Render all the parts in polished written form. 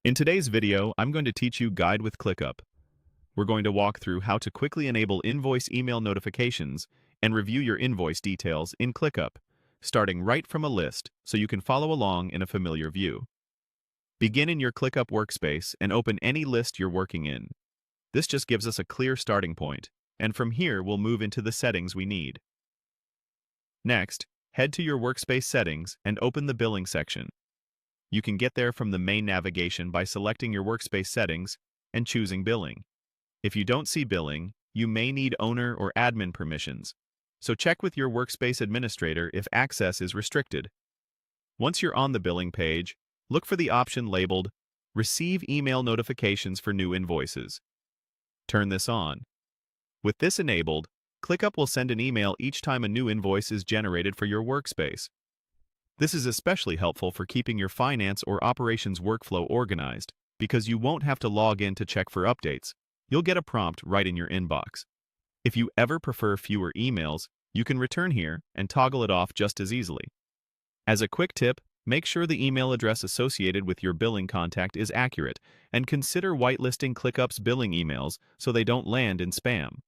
In today's video, I'm going to teach you Guide with ClickUp. We're going to walk through how to quickly enable invoice email notifications and review your invoice details in ClickUp, starting right from a list so you can follow along in a familiar view. Begin in your ClickUp workspace and open any list you're working in. This just gives us a clear starting point, and from here we'll move into the settings we need. Next, head to your workspace settings and open the billing section. You can get there from the main navigation by selecting your workspace settings and choosing billing. If you don't see billing, you may need owner or admin permissions, so check with your workspace administrator if access is restricted. Once you're on the billing page, look for the option labeled Receive Email Notifications for New Invoices. Turn this on. With this enabled, ClickUp will send an email each time a new invoice is generated for your workspace. This is especially helpful for keeping your finance or operations workflow organized, because you won't have to log in to check for updates. You'll get a prompt right in your inbox. If you ever prefer fewer emails, you can return here and toggle it off just as easily. As a quick tip, make sure the email address associated with your billing contact is accurate, and consider whitelisting ClickUp's billing emails so they don't land in spam.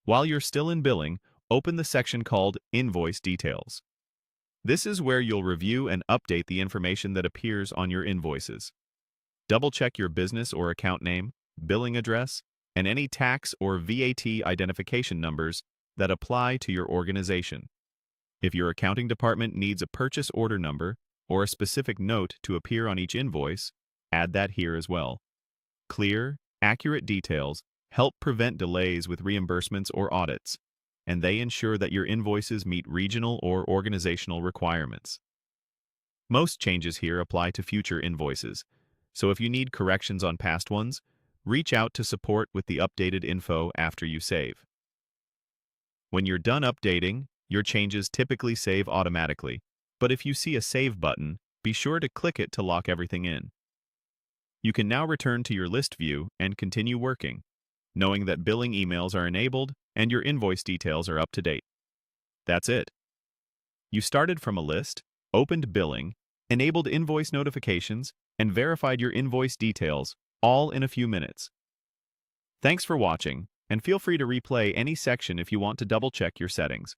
While you're still in billing, open the section called Invoice Details. This is where you'll review and update the information that appears on your invoices. Double-check your business or account name, billing address, and any tax or VAT identification numbers that apply to your organization. If your accounting department needs a purchase order number or a specific note to appear on each invoice, add that here as well. Clear, accurate details help prevent delays with reimbursements or audits, and they ensure that your invoices meet regional or organizational requirements. Most changes here apply to future invoices, so if you need corrections on past ones, reach out to support with the updated info after you save. When you're done updating, your changes typically save automatically, but if you see a Save button, be sure to click it to lock everything in. You can now return to your list view and continue working, knowing that billing emails are enabled and your invoice details are up to date. That's it. You started from a list, opened billing, enabled invoice notifications, and verified your invoice details, all in a few minutes. Thanks for watching, and feel free to replay any section if you want to double-check your settings.